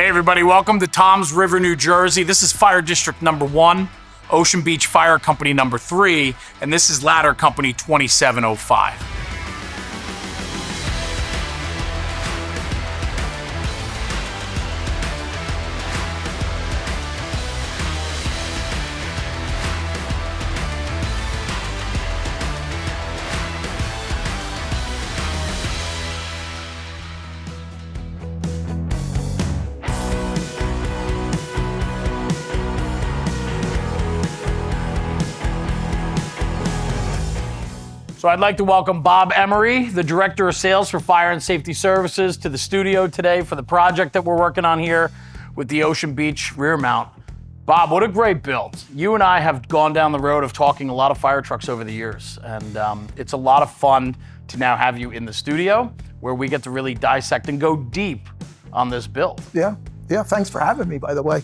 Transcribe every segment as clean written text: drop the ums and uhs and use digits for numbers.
Hey everybody, welcome to Toms River, New Jersey. This is Fire District number 1, Ocean Beach Fire Company number 3, and this is Ladder Company 2705. So I'd like to welcome Bob Emery, the Director of Sales for Fire and Safety Services, to the studio today for the project that we're working on here with the Ocean Beach rear mount. Bob, what a great build. You and I have gone down the road of talking a lot of fire trucks over the years, and it's a lot of fun to now have you in the studio where we get to really dissect and go deep on this build. Yeah, thanks for having me, by the way.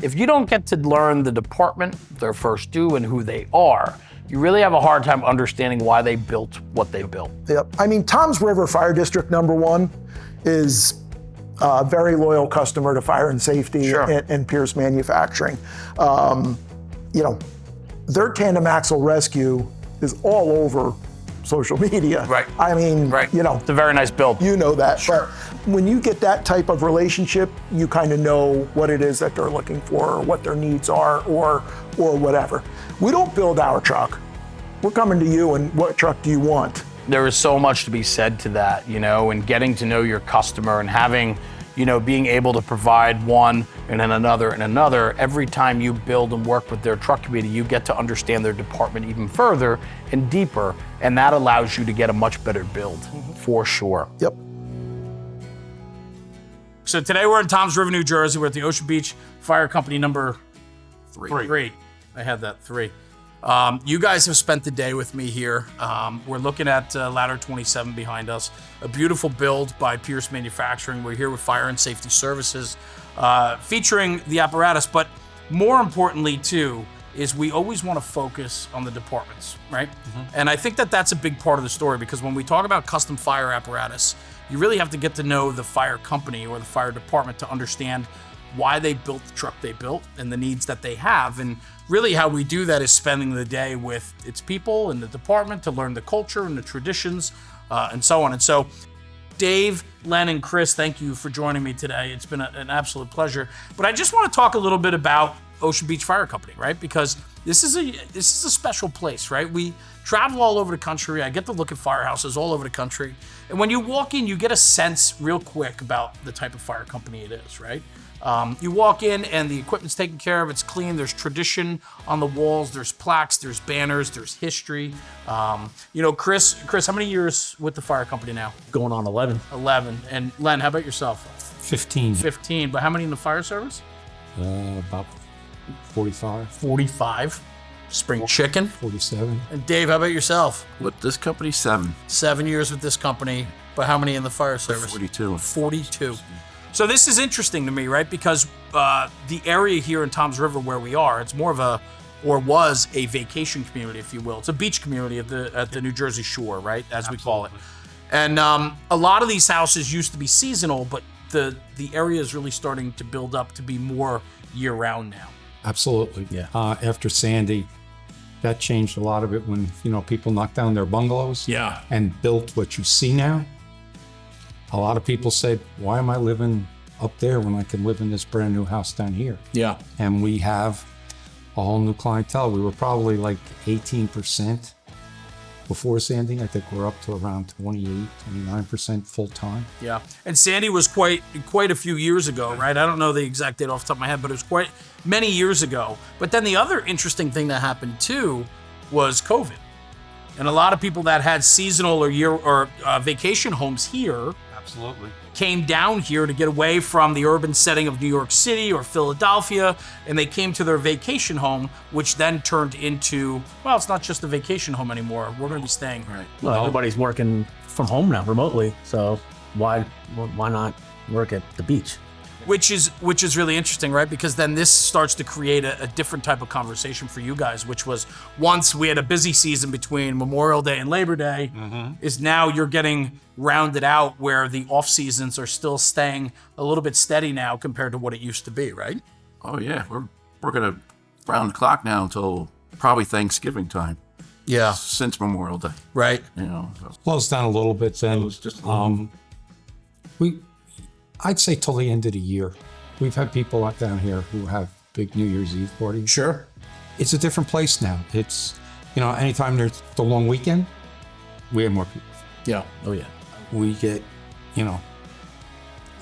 If you don't get to learn the department, their first due, and who they are, you really have a hard time understanding why they built what they built. Yep. I mean, Toms River Fire District number 1 is a very loyal customer to Fire and Safety. Sure. and Pierce Manufacturing. Their tandem axle rescue is all over social media. Right. I mean, Right. It's a very nice build. You know that. Sure. But when you get that type of relationship, you kind of know what it is that they're looking for, or what their needs are, or whatever. We don't build our truck. We're coming to you, and what truck do you want? There is so much to be said to that, and getting to know your customer and having, being able to provide one and then another and another. Every time you build and work with their truck committee, you get to understand their department even further and deeper, and that allows you to get a much better build, for sure. Yep. So today we're in Toms River, New Jersey. We're at the Ocean Beach Fire Company number 3. I had that 3. You guys have spent the day with me here. We're looking at Ladder 27 behind us, a beautiful build by Pierce Manufacturing. We're here with Fire and Safety Services, featuring the Apparatus, but more importantly too, is we always want to focus on the departments, right? Mm-hmm. And I think that that's a big part of the story, because when we talk about custom fire apparatus, you really have to get to know the fire company or the fire department to understand why they built the truck they built and the needs that they have. And really how we do that is spending the day with its people in the department to learn the culture and the traditions and so on. And so Dave, Len, and Chris, thank you for joining me today. It's been an absolute pleasure. But I just want to talk a little bit about Ocean Beach Fire Company, right? Because this is a special place, right? We travel all over the country. I get to look at firehouses all over the country. And when you walk in, you get a sense real quick about the type of fire company it is, right? You walk in and the equipment's taken care of, it's clean, there's tradition on the walls, there's plaques, there's banners, there's history. Chris, how many years with the fire company now? Going on 11. 11. And Len, how about yourself? 15. 15, but how many in the fire service? About 45. 45. Spring chicken. 47. And Dave, how about yourself? With this company, 7. 7 years with this company, but how many in the fire service? 42. 42. So this is interesting to me, right? Because the area here in Toms River where we are, it's more of was a vacation community, if you will. It's a beach community at the New Jersey shore, right? As we call it. And a lot of these houses used to be seasonal, but the area is really starting to build up to be more year-round now. Absolutely. Yeah. After Sandy, that changed a lot of it when, people knocked down their bungalows. Yeah. And built what you see now. A lot of people said, why am I living up there when I can live in this brand new house down here? Yeah. And we have a whole new clientele. We were probably like 18% before Sandy. I think we're up to around 29% full time. Yeah. And Sandy was quite a few years ago, right? I don't know the exact date off the top of my head, but it was quite many years ago. But then the other interesting thing that happened too was COVID. And a lot of people that had seasonal or vacation homes here Absolutely. came down here to get away from the urban setting of New York City or Philadelphia, and they came to their vacation home, which then turned into, well, it's not just a vacation home anymore. We're going to be staying. Right. Well, everybody's working from home now, remotely. So why not work at the beach? Which is really interesting, right? Because then this starts to create a different type of conversation for you guys, which was once we had a busy season between Memorial Day and Labor Day, is now you're getting rounded out where the off seasons are still staying a little bit steady now compared to what it used to be, right? Oh yeah, we're gonna round the clock now until probably Thanksgiving time. Yeah. Since Memorial Day, Right. you know. So Slows down a little bit then. it's just a little- I'd say till the end of the year. We've had people out down here who have big New Year's Eve parties. Sure. It's a different place now. It's, anytime there's the long weekend, we have more people. Yeah. Oh yeah. We get,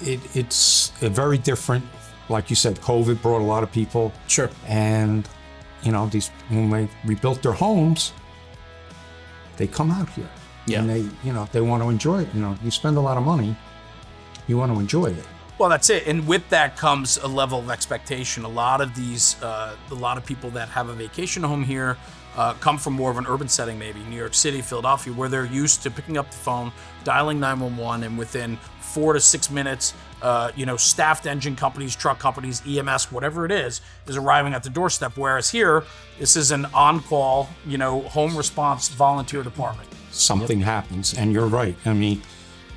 it's a very different, like you said, COVID brought a lot of people. Sure. And, when they rebuilt their homes, they come out here. Yeah. And they want to enjoy it. You spend a lot of money, you want to enjoy it. Well, that's it. And with that comes a level of expectation. A lot of people that have a vacation home here come from more of an urban setting, maybe New York City, Philadelphia, where they're used to picking up the phone, dialing 911, and within 4 to 6 minutes, staffed engine companies, truck companies, EMS, whatever it is arriving at the doorstep. Whereas here, this is an on-call, home response volunteer department. Something happens, and you're right. I mean,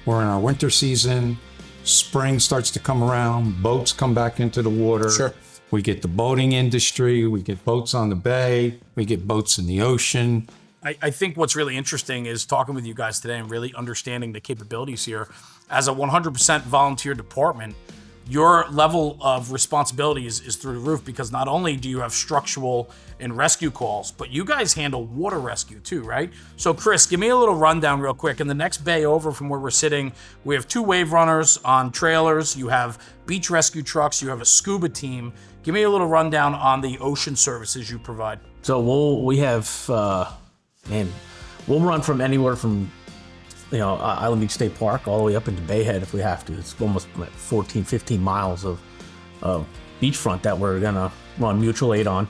we're in our winter season. Spring starts to come around, boats come back into the water. Sure. We get the boating industry, we get boats on the bay, we get boats in the ocean. I think what's really interesting is talking with you guys today and really understanding the capabilities here. As a 100% volunteer department, your level of responsibility is through the roof, because not only do you have structural and rescue calls, but you guys handle water rescue too, right? So Chris, give me a little rundown real quick. In the next bay over from where we're sitting, we have 2 wave runners on trailers, you have beach rescue trucks, you have a scuba team. Give me a little rundown on the ocean services you provide. So we'll run from anywhere from Island Beach State Park all the way up into Bayhead if we have to. It's almost 14, 15 miles of beachfront that we're gonna run mutual aid on.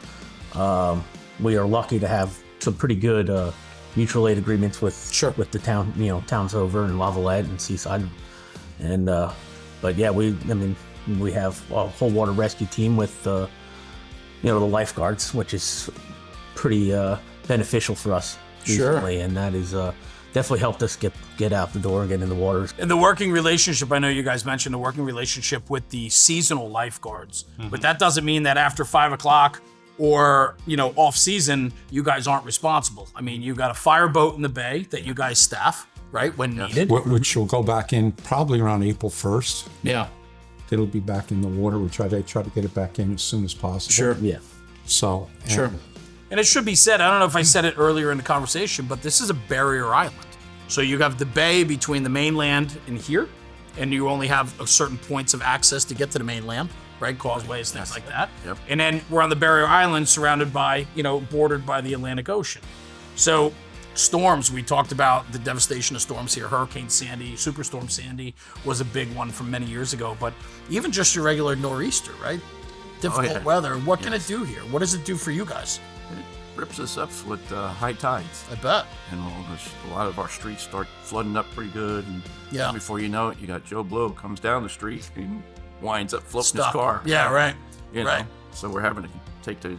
We are lucky to have some pretty good mutual aid agreements with the town, towns over in Lavalette and Seaside, and but yeah, we have a whole water rescue team with the lifeguards, which is pretty beneficial for us recently, and that is definitely helped us get out the door and get in the waters. And the working relationship, I know you guys mentioned the working relationship with the seasonal lifeguards, but that doesn't mean that after 5 o'clock or, off season, you guys aren't responsible. I mean, you got a fireboat in the bay that you guys staff, right, when needed. Which will go back in probably around April 1st. Yeah. It'll be back in the water. We try to get it back in as soon as possible. Sure. Yeah. So. Sure. And it should be said, I don't know if I said it earlier in the conversation, but this is a barrier island. So you have the bay between the mainland and here, and you only have a certain points of access to get to the mainland, right? Causeways, things like that. Yep. And then we're on the barrier island surrounded by, bordered by the Atlantic Ocean. So storms, we talked about the devastation of storms here. Hurricane Sandy, Superstorm Sandy was a big one from many years ago, but even just your regular nor'easter, right? Difficult weather. What can it do here? What does it do for you guys? It rips us up with high tides. I bet. And a lot of our streets start flooding up pretty good. And before you know it, you got Joe Blow comes down the street and winds up floating his car. Yeah, right. You right. know? So we're having to take the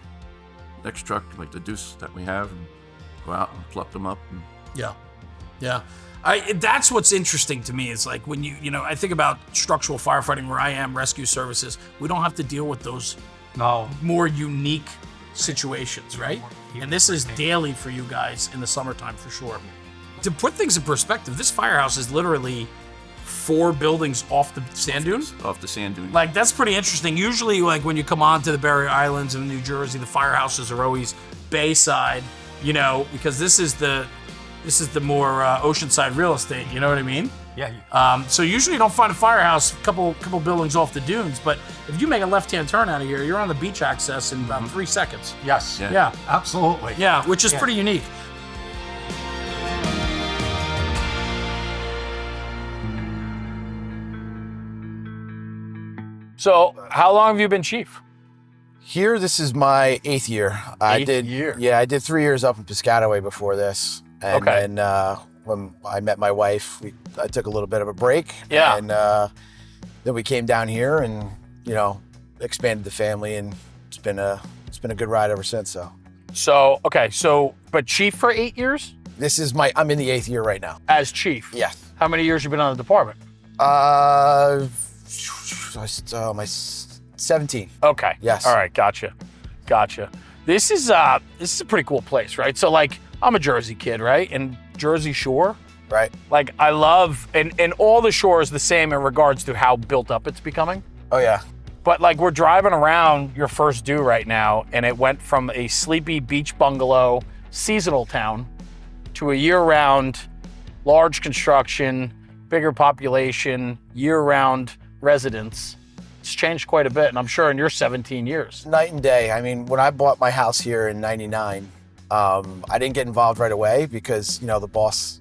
next truck, like the Deuce that we have, and go out and pluck them up. And Yeah. That's what's interesting to me is like when I think about structural firefighting where I am, rescue services, we don't have to deal with those more unique situations, right? And this is daily for you guys in the summertime for sure. To put things in perspective, this firehouse is literally 4 buildings off the sand dune. Off the sand dune. Like, that's pretty interesting. Usually, like, when you come onto the Barrier Islands of New Jersey, the firehouses are always bayside, because this is the more oceanside real estate, you know what I mean? Yeah. So usually you don't find a firehouse a couple buildings off the dunes, but if you make a left-hand turn out of here, you're on the beach access in about 3 seconds. Yes. Yeah. Absolutely. Yeah, which is pretty unique. So, how long have you been chief? Here, this is my 8th year. I did 3 years up in Piscataway before this. And then when I met my wife, I took a little bit of a break. Yeah. And then we came down here and expanded the family, and it's been a good ride ever since. But chief for 8 years? I'm in the 8th year right now. As chief? Yes. How many years you been on the department? My 17. Okay. Yes. All right, gotcha. This is a pretty cool place, right? So like, I'm a Jersey kid, right? And Jersey Shore. Right. Like I love, and all the shore is the same in regards to how built up it's becoming. Oh yeah. But like we're driving around your first due right now, and it went from a sleepy beach bungalow seasonal town to a year-round, large construction, bigger population, year-round residence. It's changed quite a bit, and I'm sure in your 17 years. Night and day. I mean, when I bought my house here in '99, I didn't get involved right away because, the boss.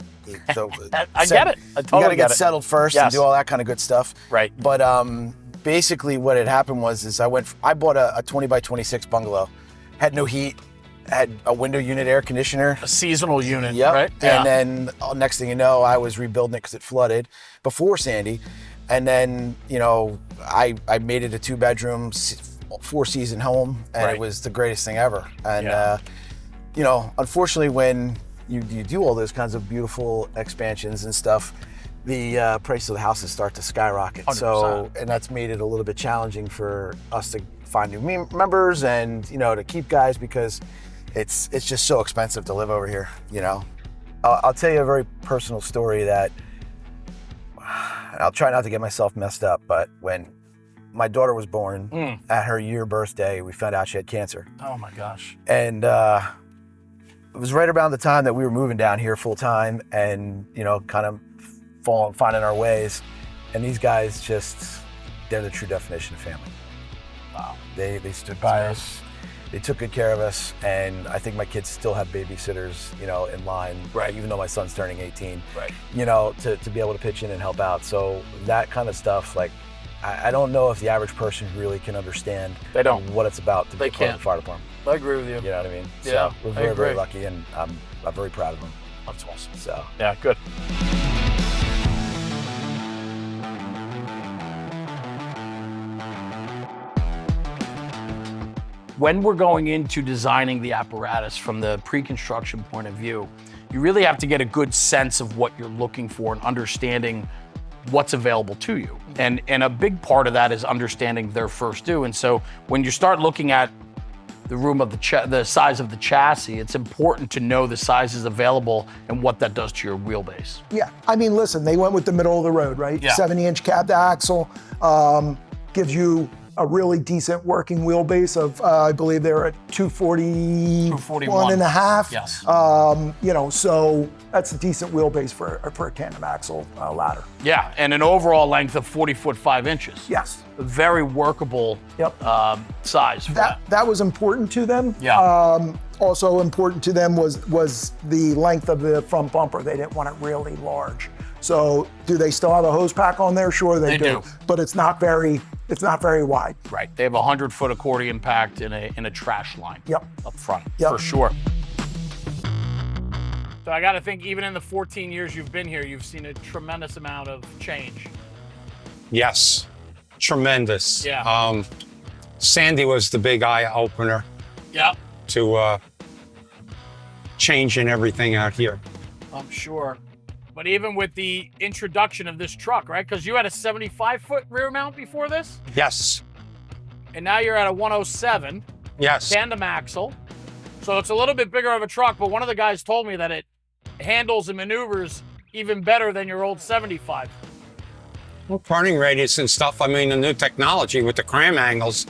So I get it. I totally you got to get it. settled first and do all that kind of good stuff. Right. But basically what had happened was I bought a 20 by 26 bungalow, had no heat, had a window unit air conditioner. A seasonal unit, yep. right? And then next thing you know, I was rebuilding it because it flooded before Sandy. And then, I made it a 2-bedroom, 4-season home, and it was the greatest thing ever. And, unfortunately, when you do all those kinds of beautiful expansions and stuff, the price of the houses start to skyrocket. 100%. So, and that's made it a little bit challenging for us to find new members and, to keep guys because it's just so expensive to live over here, I'll tell you a very personal story that I'll try not to get myself messed up, but when my daughter was born, at her year birthday, we found out she had cancer. Oh my gosh. And it was right around the time that we were moving down here full time and, kind of finding our ways. And these guys they're the true definition of family. Wow. They stood by us. They took good care of us, and I think my kids still have babysitters, in line, right? Even though my son's turning 18, right? To be able to pitch in and help out. So that kind of stuff, like, I don't know if the average person really can understand what it's about to be part of the fire department. I agree with you. You know what I mean? Yeah, so we're very, very lucky, and I'm very proud of them. That's awesome. So yeah, good. When we're going into designing the apparatus from the pre-construction point of view, you really have to get a good sense of what you're looking for and understanding what's available to you. And a big part of that is understanding their first due. And so when you start looking at the room of the size of the chassis, it's important to know the sizes available and what that does to your wheelbase. Yeah, I mean, listen, they went with the middle of the road, right? Yeah. 70-inch cabbed axle gives you a really decent working wheelbase of, I believe they're at 241 and a half. Yes. So that's a decent wheelbase for a tandem axle ladder. Yeah, and an overall length of 40 foot 5 inches. Yes. A very workable size for that. That was important to them. Yeah. Also important to them was the length of the front bumper. They didn't want it really large. So do they still have a hose pack on there? Sure they do. But it's not very wide. Right. They have a 100-foot accordion packed in a trash line. Yep. Up front. Yep. For sure. So I got to think, even in the 14 years you've been here, you've seen a tremendous amount of change. Yes, tremendous. Yeah. Sandy was the big eye opener. Yep. To changing everything out here. I'm sure. But even with the introduction of this truck, right? Because you had a 75-foot rear mount before this? Yes. And now you're at a 107. Yes. Tandem axle. So it's a little bit bigger of a truck, but one of the guys told me that it handles and maneuvers even better than your old 75. Well, turning radius and stuff, I mean, the new technology with the cram angles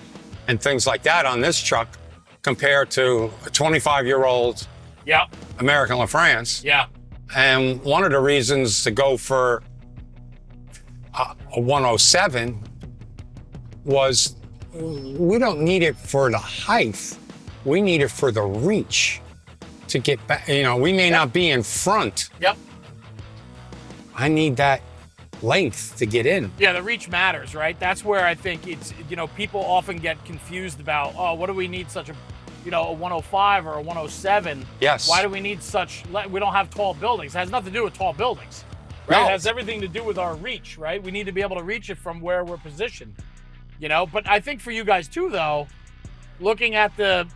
and things like that on this truck compared to a 25-year-old American LaFrance. Yeah. And one of the reasons to go for a 107 was we don't need it for the height. We need it for the reach to get back. We may not be in front. Yep. I need that length to get in. Yeah, the reach matters, right? That's where I think it's, people often get confused about, what do we need such a 105 or a 107? Yes. Why do we need we don't have tall buildings? It has nothing to do with tall buildings, right? No. It has everything to do with our reach, right? We need to be able to reach it from where we're positioned. You know, but I think for you guys too, though, looking at the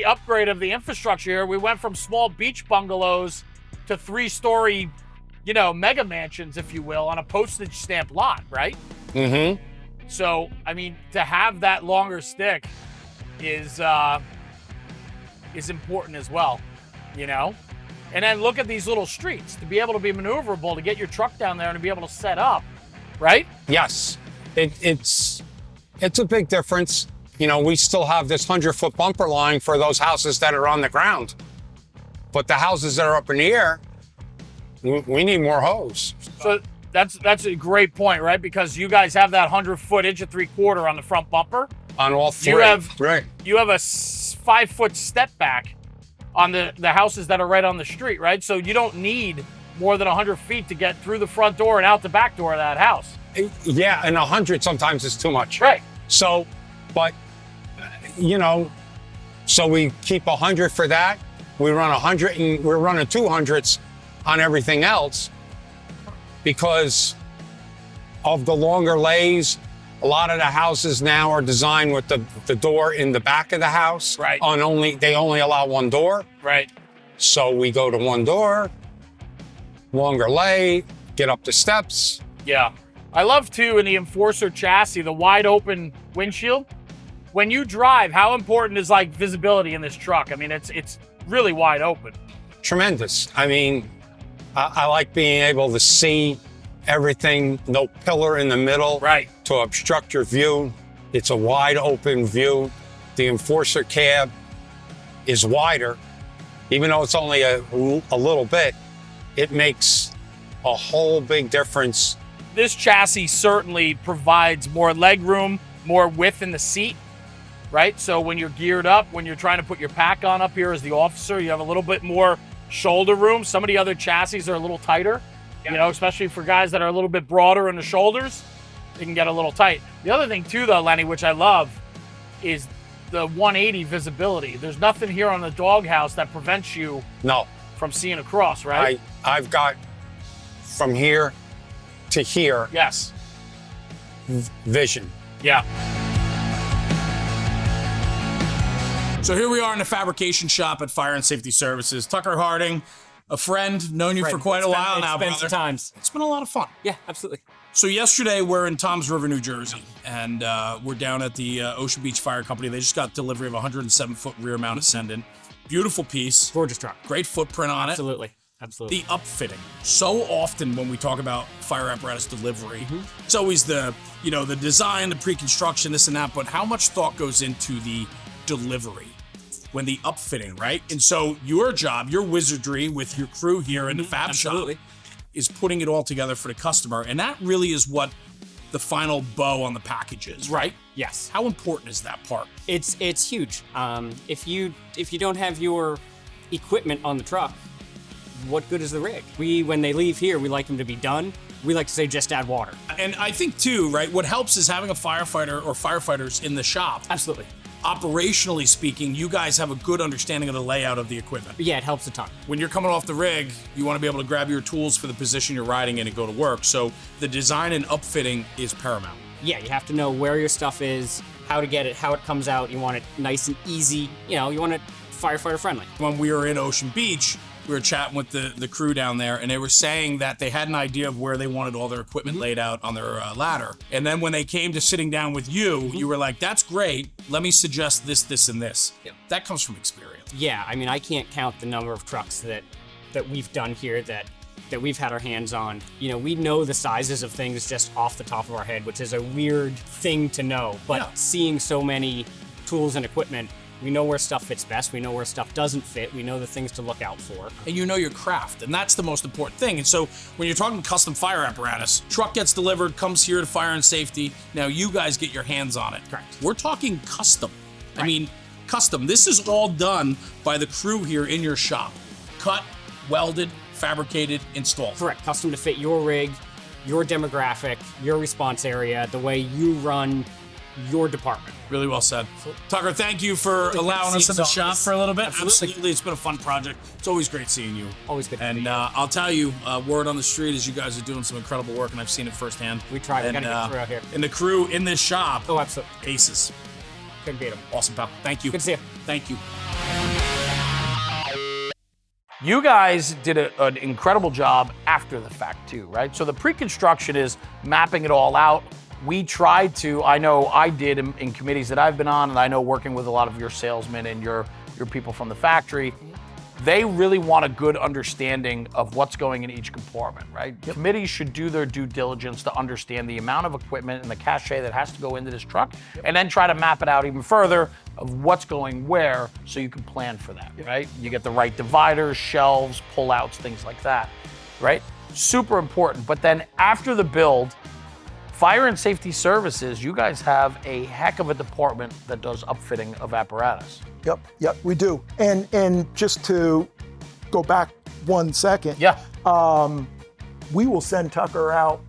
upgrade of the infrastructure here, we went from small beach bungalows to 3-story, you know, mega mansions, if you will, on a postage stamp lot, right? Mm-hmm. So, I mean, to have that longer stick is important as well, you know? And then look at these little streets, to be able to be maneuverable, to get your truck down there and to be able to set up, right? Yes, it's a big difference. You know, we still have this 100-foot bumper line for those houses that are on the ground. But the houses that are up in the air, we need more hose. So that's a great point, right? Because you guys have that 100-foot 1.75" on the front bumper. On all three. You have right. You have a 5-foot step back on the houses that are right on the street, right? So you don't need more than 100 feet to get through the front door and out the back door of that house. Yeah, and 100 sometimes is too much. Right. So, but, you know, so we keep 100 for that. We run 100 and we're running 200s on everything else because of the longer lays. A lot of the houses now are designed with the door in the back of the house. Right. They only allow one door. Right. So we go to one door, longer lay, get up the steps. Yeah. I love, too, in the Enforcer chassis, the wide open windshield. When you drive, how important is, like, visibility in this truck? I mean, it's really wide open. Tremendous. I mean, I like being able to see everything, no pillar in the middle Right. to obstruct your view. It's a wide open view. The Enforcer cab is wider. Even though it's only a little bit, it makes a whole big difference. This chassis certainly provides more leg room, more width in the seat, right? So when you're geared up, when you're trying to put your pack on up here as the officer, you have a little bit more shoulder room. Some of the other chassis are a little tighter, you know, especially for guys that are a little bit broader in the shoulders, they can get a little tight. The other thing too, though, Lenny, which I love, is the 180 visibility. There's nothing here on the doghouse that prevents you from seeing across, right? I've got from here to here Yes. vision. Yeah. So here we are in the fabrication shop at Fire and Safety Services. Tucker Harding, a friend, known you for quite a while now, brother. It's been a lot of fun. Yeah, absolutely. So yesterday we're in Toms River, New Jersey, and we're down at the Ocean Beach Fire Company. They just got delivery of a 107-foot rear-mount Ascendant. Beautiful piece. Gorgeous truck. Great footprint on it. Absolutely. Absolutely. The upfitting. So often when we talk about fire apparatus delivery, it's always the design, the pre-construction, this and that, but how much thought goes into the delivery when the upfitting, right? And so your job, your wizardry with your crew here in the fab shop is putting it all together for the customer. And that really is what the final bow on the package is, right? Yes. How important is that part? It's huge. If you don't have your equipment on the truck, what good is the rig? When they leave here, we like them to be done. We like to say just add water. And I think too, right, what helps is having a firefighter or firefighters in the shop. Absolutely. Operationally speaking, you guys have a good understanding of the layout of the equipment. Yeah, it helps a ton. When you're coming off the rig, you want to be able to grab your tools for the position you're riding in and go to work. So the design and upfitting is paramount. Yeah, you have to know where your stuff is, how to get it, how it comes out. You want it nice and easy. You know, you want it firefighter friendly. When we were in Ocean Beach, we were chatting with the crew down there, and they were saying that they had an idea of where they wanted all their equipment laid out on their ladder. And then when they came to sitting down with you, you were like, that's great. Let me suggest this, this, and this. Yep. That comes from experience. Yeah, I mean, I can't count the number of trucks that we've done here that we've had our hands on. You know, we know the sizes of things just off the top of our head, which is a weird thing to know. But seeing so many tools and equipment, we know where stuff fits best. We know where stuff doesn't fit. We know the things to look out for. And you know your craft, and that's the most important thing. And so when you're talking custom fire apparatus, truck gets delivered, comes here to Fire and Safety. Now you guys get your hands on it. Correct. We're talking custom. Right. I mean, custom. This is all done by the crew here in your shop. Cut, welded, fabricated, installed. Correct. Custom to fit your rig, your demographic, your response area, the way you run your department. Really well said. Tucker, thank you for allowing us in the shop for a little bit. Absolutely. It's been a fun project. It's always great seeing you. Always good to And see you. I'll tell you, word on the street is you guys are doing some incredible work, and I've seen it firsthand. We try. We And, gotta get the crew out here. And the crew in this shop, Oh, absolutely. aces. Couldn't beat them. Awesome, pal. Thank you. Good to see you. Thank you. You guys did an incredible job after the fact too, right? So the pre-construction is mapping it all out. We tried to, I know I did in committees that I've been on, and I know working with a lot of your salesmen and your people from the factory, they really want a good understanding of what's going in each compartment, right? Yep. Committees should do their due diligence to understand the amount of equipment and the cachet that has to go into this truck, and then try to map it out even further of what's going where so you can plan for that, right? You get the right dividers, shelves, pullouts, things like that, right? Super important. But then after the build, Fire and Safety Services, you guys have a heck of a department that does upfitting of apparatus. Yep, we do. And just to go back 1 second, we will send Tucker out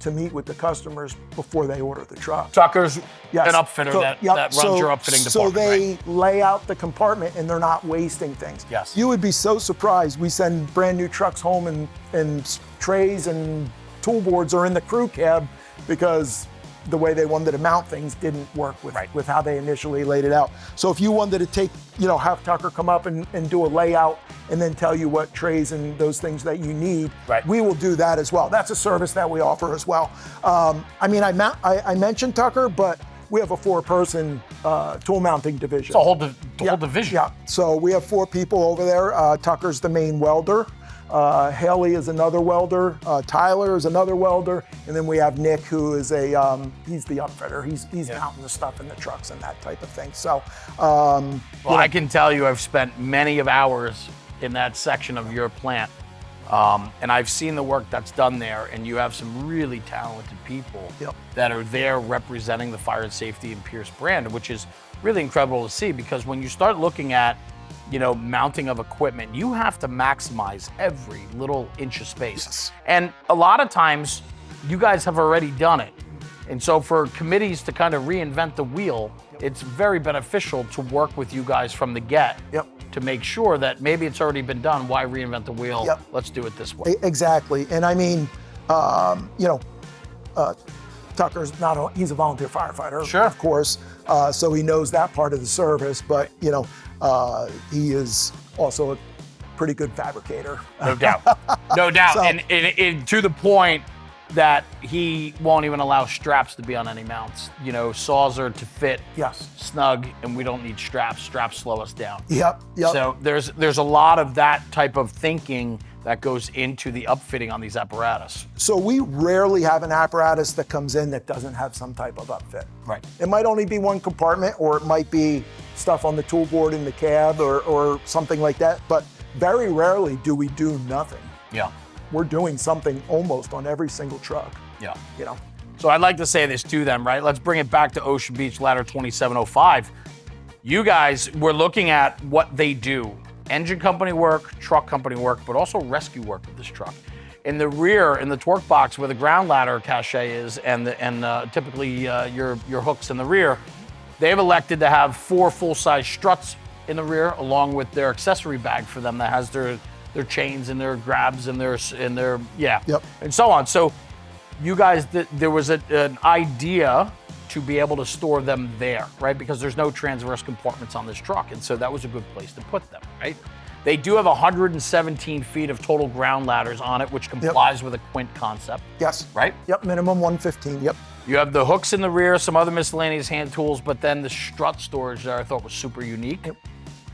to meet with the customers before they order the truck. Tucker's Yes. an upfitter that runs your upfitting department. So they right? lay out the compartment and they're not wasting things. Yes. You would be so surprised. We send brand new trucks home and trays and tool boards are in the crew cab because the way they wanted to mount things didn't work with how they initially laid it out. So if you wanted to take, have Tucker come up and do a layout and then tell you what trays and those things that you need, we will do that as well. That's a service that we offer as well. I mentioned Tucker, but we have a 4-person tool mounting division. It's a whole division. Yeah, so we have 4 people over there. Tucker's the main welder. Haley is another welder. Tyler is another welder. And then we have Nick, who is he's the upfitter. He's mounting the stuff in the trucks and that type of thing. So, I can tell you I've spent many of hours in that section of your plant. And I've seen the work that's done there, and you have some really talented people that are there representing the Fire and Safety and Pierce brand, which is really incredible to see, because when you start looking at mounting of equipment, you have to maximize every little inch of space. Yes. And a lot of times, you guys have already done it. And so for committees to kind of reinvent the wheel, it's very beneficial to work with you guys from the get to make sure that maybe it's already been done. Why reinvent the wheel? Let's do it this way. Exactly. And I mean, Tucker's he's a volunteer firefighter, of course, so he knows that part of the service, but he is also a pretty good fabricator. No doubt. No doubt. So, and to the point that he won't even allow straps to be on any mounts. Saws are to fit snug, and we don't need straps. Straps slow us down. Yep. So there's a lot of that type of thinking that goes into the upfitting on these apparatus. So we rarely have an apparatus that comes in that doesn't have some type of upfit. Right. It might only be one compartment, or it might be stuff on the tool board in the cab or something like that, but very rarely do we do nothing. Yeah. We're doing something almost on every single truck. Yeah. So I'd like to say this to them, right? Let's bring it back to Ocean Beach Ladder 2705. You guys, we're looking at what they do. Engine company work, truck company work, but also rescue work with this truck. In the rear, in the torque box where the ground ladder cache is and typically your hooks in the rear, they've elected to have 4 full-size struts in the rear, along with their accessory bag for them that has their chains and their grabs and their and so on. So you guys, there was an idea to be able to store them there, right? Because there's no transverse compartments on this truck, and so that was a good place to put them, right? They do have 117 feet of total ground ladders on it, which complies with a Quint concept. Yes. Right? Yep, minimum 115, yep. You have the hooks in the rear, some other miscellaneous hand tools, but then the strut storage there I thought was super unique. Yep.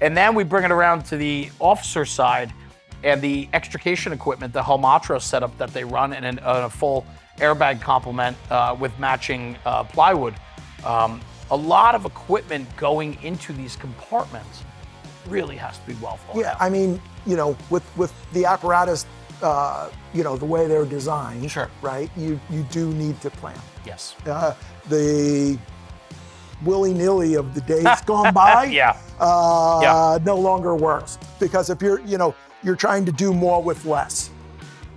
And then we bring it around to the officer side and the extrication equipment, the Helmatra setup that they run, and a full airbag complement with matching plywood. A lot of equipment going into these compartments really has to be well thought out. I mean, with the apparatus, the way they're designed, right? You do need to plan. Yes. The willy-nilly of the days gone by no longer works, because if you're trying to do more with less.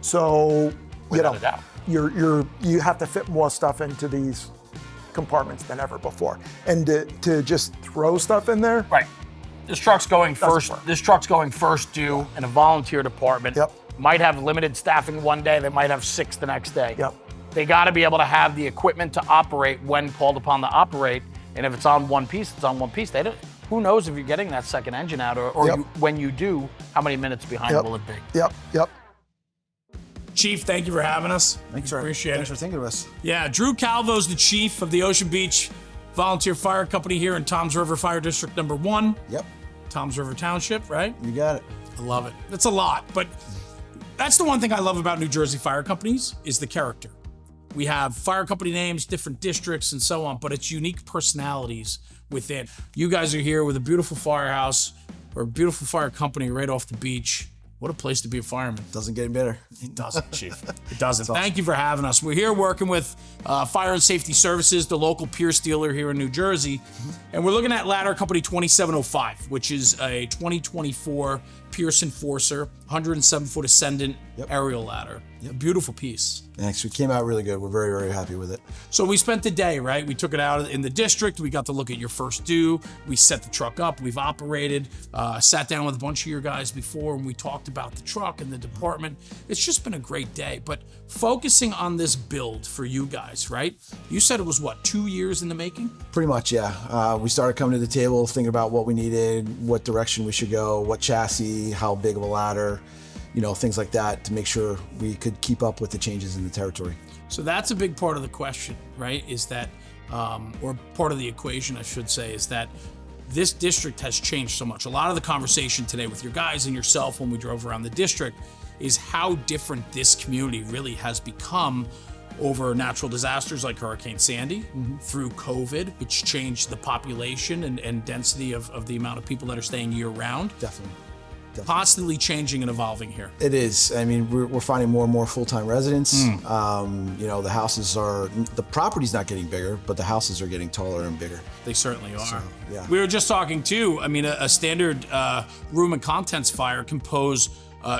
So, Without a doubt. you have to fit more stuff into these compartments than ever before. And to just throw stuff in there. Right. This truck's going first. work. This truck's going first due in a volunteer department. Yep. Might have limited staffing one day. They might have 6 the next day. Yep. They got to be able to have the equipment to operate when called upon to operate. And if it's on one piece, it's on one piece. They don't. Who knows if you're getting that second engine out, or Yep. when you do, how many minutes behind Yep. will it be? Yep. Chief, thank you for having us. Thanks, sir. Appreciate Thanks it. for thinking of us. Yeah, Drew Calvo's the chief of the Ocean Beach Volunteer Fire Company here in Toms River Fire District number 1, Yep, Toms River Township, right? you got it. I love it. It's a lot, but that's the one thing I love about New Jersey fire companies is the character. We have fire company names, different districts, and so on, but it's unique personalities within. You guys are here with a beautiful firehouse or a beautiful fire company right off the beach. What a place to be a fireman. Doesn't get any better. It doesn't, Chief. It doesn't. Thank you for having us. We're here working with Fire and Safety Services, the local Pierce dealer here in New Jersey. And we're looking at ladder company 2705, which is a 2024 Pierce Enforcer, 107-foot ascendant aerial ladder. A beautiful piece. Thanks. We came out really good. We're very, very happy with it. So we spent the day, right? We took it out in the district. We got to look at your first due. We set the truck up. We've operated, sat down with a bunch of your guys before, and we talked about the truck and the department. It's just been a great day. But focusing on this build for you guys, right? You said it was, what, 2 years in the making? Pretty much, yeah. We started coming to the table, thinking about what we needed, what direction we should go, what chassis, how big of a ladder, things like that to make sure we could keep up with the changes in the territory. So that's a big part of the question, right? Is that, or part of the equation, I should say, is that this district has changed so much. A lot of the conversation today with your guys and yourself when we drove around the district is how different this community really has become over natural disasters like Hurricane Sandy, through COVID, which changed the population and density of the amount of people that are staying year round. Definitely. Constantly changing and evolving here. It is. I mean, we're finding more and more full-time residents. The houses are, the property's not getting bigger, but the houses are getting taller and bigger. They certainly are. So, yeah. We were just talking too. I mean, a standard room and contents fire can pose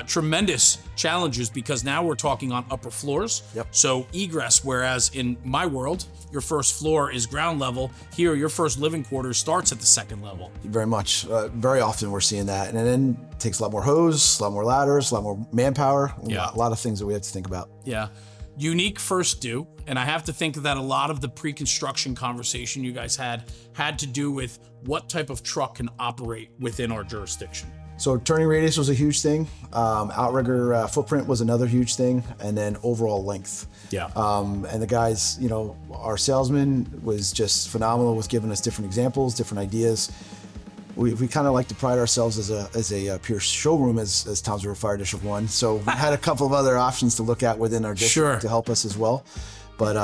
tremendous challenges because now we're talking on upper floors. Yep. So egress, whereas in my world, your first floor is ground level. Here, your first living quarters starts at the second level. Very much. Very often we're seeing that. And then it takes a lot more hose, a lot more ladders, a lot more manpower, Yeah. a lot of things that we have to think about. Yeah. Unique first due. And I have to think that a lot of the pre-construction conversation you guys had to do with what type of truck can operate within our jurisdiction. So turning radius was a huge thing. Outrigger footprint was another huge thing. And then overall length. Yeah. And the guys, our salesman was just phenomenal with giving us different examples, different ideas. We kind of like to pride ourselves as a Pierce showroom as Toms River Fire District 1. So we had a couple of other options to look at within our district to help us as well. But,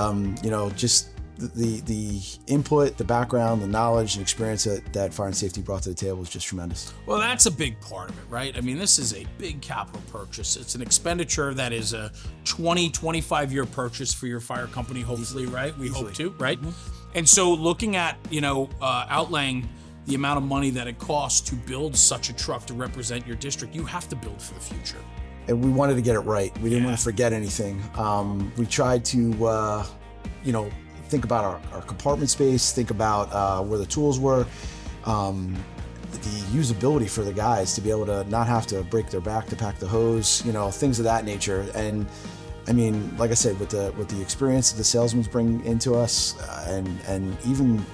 just the input, the background, the knowledge and experience that Fire and Safety brought to the table was just tremendous. Well, that's a big part of it, right? I mean, this is a big capital purchase. It's an expenditure that is a 20, 25-year purchase for your fire company, hopefully, right? We hope to, right? And so looking at, outlaying the amount of money that it costs to build such a truck to represent your district, you have to build for the future. And we wanted to get it right. We didn't want to forget anything. We tried to, think about our compartment space, think about where the tools were, the usability for the guys to be able to not have to break their back to pack the hose, things of that nature. And I mean, like I said, with the experience that the salesmen bring into us, and even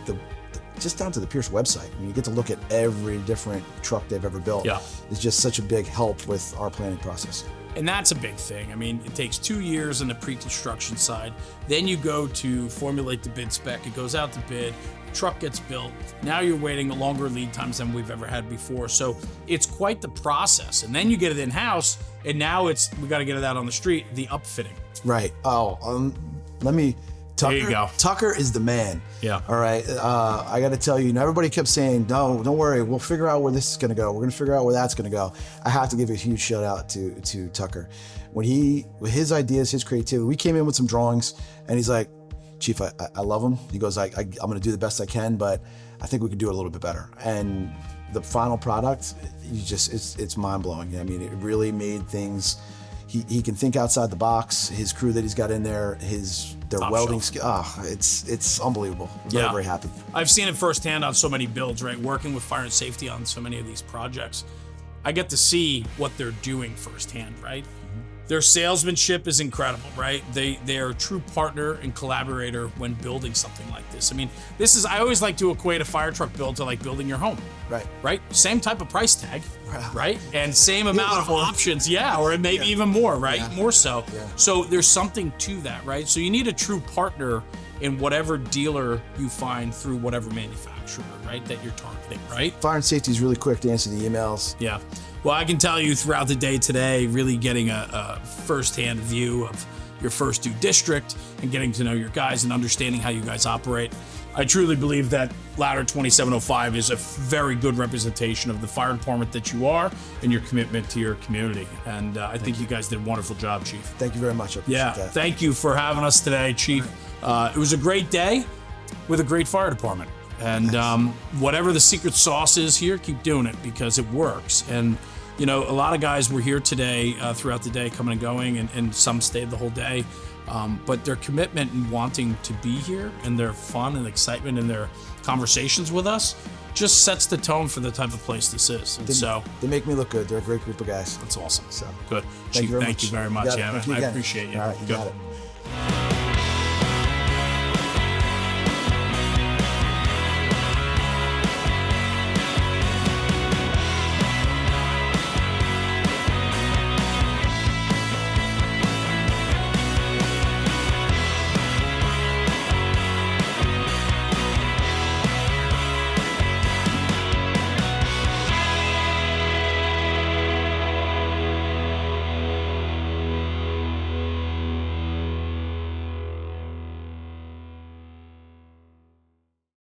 just down to the Pierce website, I mean, you get to look at every different truck they've ever built. Yeah. It's just such a big help with our planning process. And that's a big thing. I mean, it takes 2 years on the pre-construction side. Then you go to formulate the bid spec. It goes out to bid. The truck gets built. Now you're waiting longer lead times than we've ever had before. So it's quite the process. And then you get it in-house, and now we got to get it out on the street, the upfitting. Right. Oh, Tucker, there you go. Tucker is the man. Yeah. All right. I got to tell you, everybody kept saying, no, don't worry. We'll figure out where this is going to go. We're going to figure out where that's going to go. I have to give a huge shout out to Tucker. With his ideas, his creativity, we came in with some drawings and he's like, Chief, I love them. He goes, I'm going to do the best I can, but I think we could do it a little bit better. And the final product, it's mind blowing. I mean, it really made things he can think outside the box. His crew that he's got in there, their Top welding shelf. skill. Oh, it's unbelievable. Very, very happy. I've seen it firsthand on so many builds, right? Working with fire and safety on so many of these projects, I get to see what they're doing firsthand, right? Their salesmanship is incredible, right? They are a true partner and collaborator when building something like this. I mean, I always like to equate a fire truck build to like building your home. Right? Same type of price tag, right? And same amount of options, or maybe even more, right? More so. So there's something to that, right? So you need a true partner in whatever dealer you find through whatever manufacturer, right, that you're targeting, right? Fire and safety is really quick to answer the emails. Yeah. Well, I can tell you throughout the day today, really getting a firsthand view of your first due district and getting to know your guys and understanding how you guys operate. I truly believe that Ladder 2705 is a very good representation of the fire department that you are and your commitment to your community. And I think you guys did a wonderful job, Chief. Thank you very much. I appreciate that. Thank you for having us today, Chief. It was a great day with a great fire department. And whatever the secret sauce is here, keep doing it because it works. And, you know, a lot of guys were here today throughout the day coming and going, and some stayed the whole day. But their commitment and wanting to be here and their fun and excitement and their conversations with us just sets the tone for the type of place this is. And They make me look good. They're a great group of guys. That's awesome. So good. Thank Chief, you very thank much. you very much. You got it. Thank you I again. appreciate you. All right, you Good. got it.